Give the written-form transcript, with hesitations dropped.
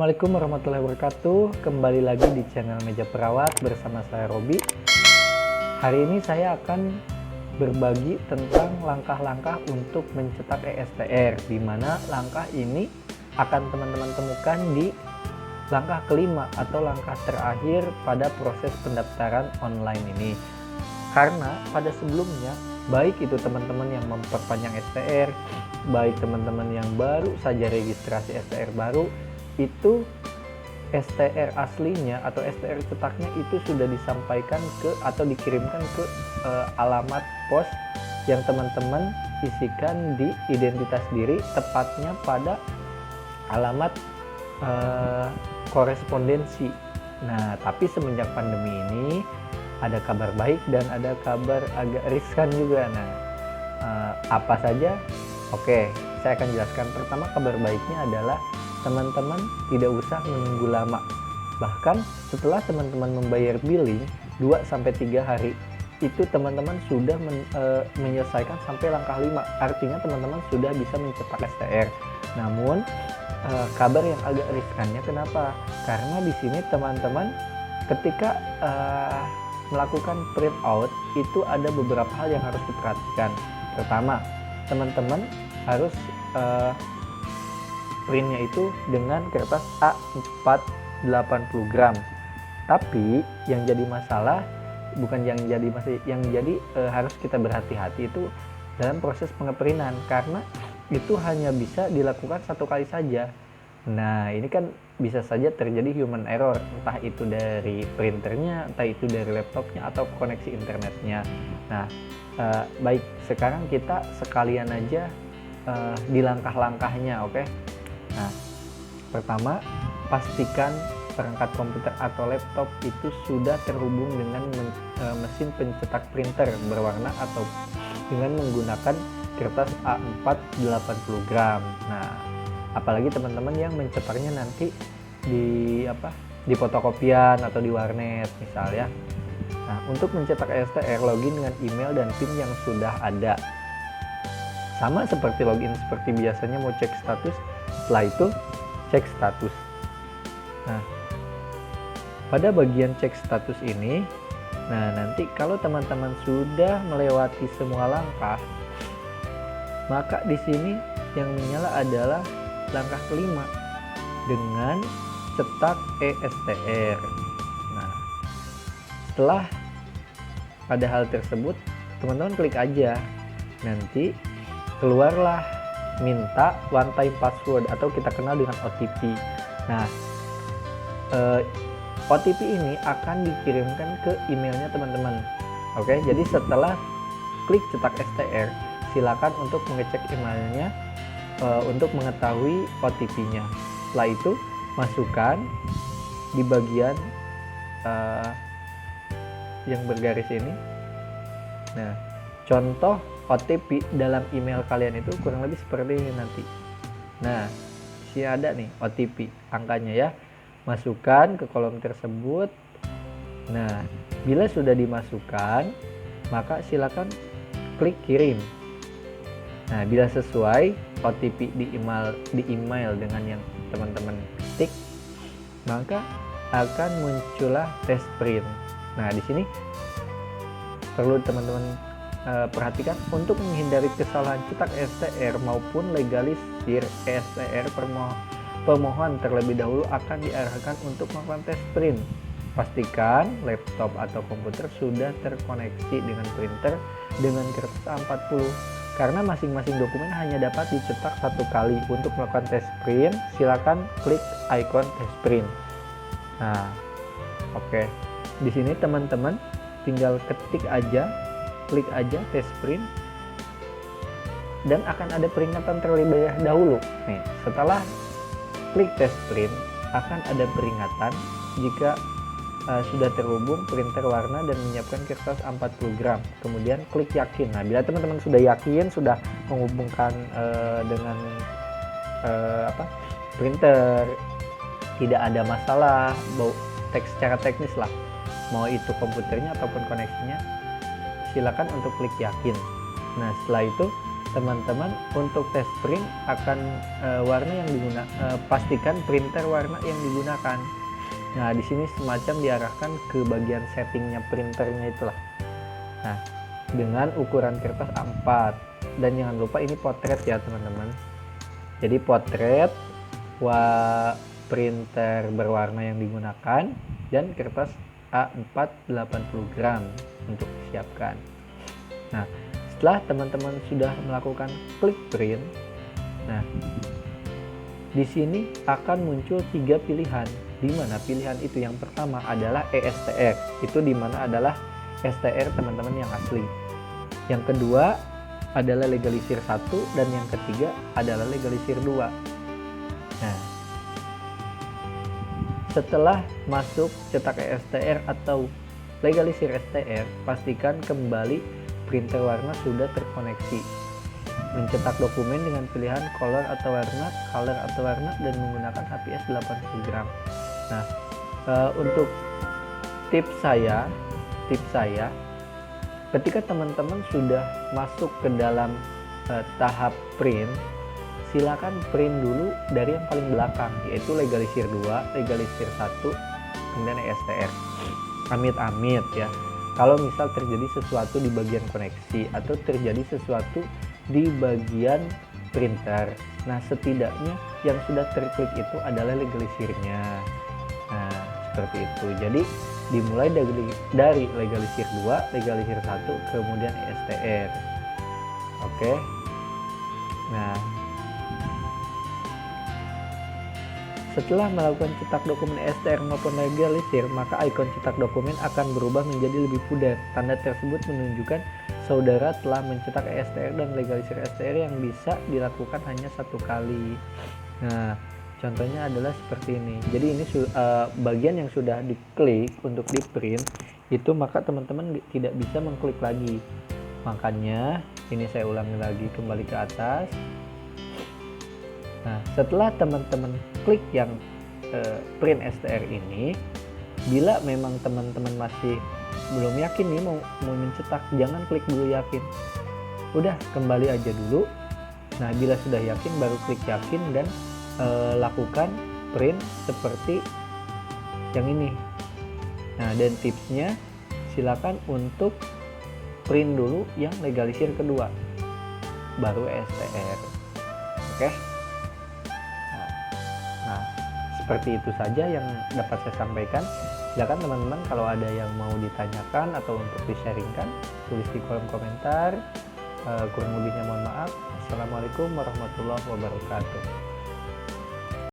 Assalamualaikum warahmatullahi wabarakatuh. Kembali lagi di channel Meja Perawat bersama saya Robi. Hari ini saya akan berbagi tentang langkah-langkah untuk mencetak ESTR, di mana langkah ini akan teman-teman temukan di langkah kelima atau langkah terakhir pada proses pendaftaran online ini. Karena pada sebelumnya, baik itu teman-teman yang memperpanjang STR, baik teman-teman yang baru saja registrasi STR baru, itu STR aslinya atau STR cetaknya itu sudah disampaikan ke atau dikirimkan ke alamat pos yang teman-teman isikan di identitas diri, tepatnya pada alamat korespondensi. Nah, tapi semenjak pandemi ini ada kabar baik dan ada kabar agak riskan juga. Nah, apa saja? Oke, saya akan jelaskan. Pertama, kabar baiknya adalah teman-teman tidak usah menunggu lama. Bahkan setelah teman-teman membayar billing 2-3 hari, itu teman-teman sudah menyelesaikan sampai langkah 5. Artinya teman-teman sudah bisa mencetak STR. Namun kabar yang agak riskannya kenapa? Karena di sini teman-teman ketika melakukan print out itu ada beberapa hal yang harus diperhatikan. Pertama, teman-teman harus printnya itu dengan kertas A4 80 gram. Tapi yang jadi masalah harus kita berhati-hati itu dalam proses pengeprintan, karena itu hanya bisa dilakukan satu kali saja. Nah, ini kan bisa saja terjadi human error, entah itu dari printernya, entah itu dari laptopnya atau koneksi internetnya. Nah, baik, sekarang kita sekalian aja di langkah-langkahnya, oke? Nah, pertama, pastikan perangkat komputer atau laptop itu sudah terhubung dengan mesin pencetak printer berwarna atau dengan menggunakan kertas A4 80 gram. Nah, apalagi teman-teman yang mencetaknya nanti di fotokopian atau di warnet misal ya. Nah, untuk mencetak STR, login dengan email dan PIN yang sudah ada. Sama seperti login seperti biasanya mau cek status. Setelah itu cek status. Nah, pada bagian cek status ini, nah nanti kalau teman-teman sudah melewati semua langkah, maka di sini yang menyala adalah langkah kelima dengan cetak ESTR. Nah, setelah pada hal tersebut, teman-teman klik aja. Nanti keluarlah minta one time password atau kita kenal dengan OTP. Nah, OTP ini akan dikirimkan ke emailnya teman-teman. Oke, jadi setelah klik cetak STR, silakan untuk mengecek emailnya untuk mengetahui OTP-nya. Setelah itu masukkan di bagian yang bergaris ini. Nah, contoh OTP dalam email kalian itu kurang lebih seperti ini nanti. Nah, sini ada nih OTP angkanya ya. Masukkan ke kolom tersebut. Nah, bila sudah dimasukkan, maka silakan klik kirim. Nah, bila sesuai OTP di email dengan yang teman-teman ketik, maka akan muncullah test print. Nah, di sini perlu teman-teman perhatikan untuk menghindari kesalahan cetak STR maupun legalisir STR, pemohon terlebih dahulu akan diarahkan untuk melakukan tes print. Pastikan laptop atau komputer sudah terkoneksi dengan printer dengan kertas A40, karena masing-masing dokumen hanya dapat dicetak satu kali. Untuk melakukan tes print, silakan klik icon tes print. Nah, oke. Di sini teman-teman tinggal klik aja tes print, dan akan ada peringatan terlebih dahulu. Nih, setelah klik tes print akan ada peringatan jika sudah terhubung printer warna dan menyiapkan kertas 40 gram. Kemudian klik yakin. Nah, bila teman-teman sudah yakin sudah menghubungkan dengan printer, tidak ada masalah secara teknis lah, mau itu komputernya ataupun koneksinya, silakan untuk klik yakin. Nah, setelah itu teman-teman untuk tes print akan warna yang digunakan, pastikan printer warna yang digunakan. Nah, di sini semacam diarahkan ke bagian settingnya printernya itulah. Nah, dengan ukuran kertas A4, dan jangan lupa ini potret ya teman-teman. Jadi potret, printer berwarna yang digunakan, dan kertas A4 80 gram untuk disiapkan. Nah, setelah teman-teman sudah melakukan klik print, nah di sini akan muncul 3 pilihan, di mana pilihan itu yang pertama adalah ESTR, itu di mana adalah STR teman-teman yang asli. Yang kedua adalah legalisir 1, dan yang ketiga adalah legalisir 2. Nah, setelah masuk cetak ESTR atau legalisir STR, pastikan kembali printer warna sudah terkoneksi. Mencetak dokumen dengan pilihan color atau warna, dan menggunakan HPS 80 gram. Nah, untuk tips saya, ketika teman-teman sudah masuk ke dalam tahap print, silakan print dulu dari yang paling belakang, yaitu legalisir 2, legalisir 1, kemudian ESTR. Amit-amit ya, kalau misal terjadi sesuatu di bagian koneksi atau terjadi sesuatu di bagian printer, nah setidaknya yang sudah terklik itu adalah legalisirnya. Nah, seperti itu. Jadi dimulai dari legalisir 2, legalisir 1, kemudian ESTR. Oke. Nah, setelah melakukan cetak dokumen ESTR maupun legalisir, maka ikon cetak dokumen akan berubah menjadi lebih pudar. Tanda tersebut menunjukkan saudara telah mencetak ESTR dan legalisir STR yang bisa dilakukan hanya 1 kali. Nah, contohnya adalah seperti ini. Jadi ini bagian yang sudah diklik untuk di print itu, maka teman-teman tidak bisa mengklik lagi. Makanya ini saya ulangi lagi, kembali ke atas. Nah, setelah teman-teman klik yang print STR ini, bila memang teman-teman masih belum yakin nih mau mencetak, jangan klik dulu yakin. Udah, kembali aja dulu. Nah, bila sudah yakin baru klik yakin dan lakukan print seperti yang ini. Nah, dan tipsnya silakan untuk print dulu yang legalisir kedua, baru STR. Oke. Nah, seperti itu saja yang dapat saya sampaikan. Silakan teman-teman kalau ada yang mau ditanyakan atau untuk di-sharingkan, tulis di kolom komentar. Kurang lebihnya mohon maaf. Assalamualaikum warahmatullahi wabarakatuh.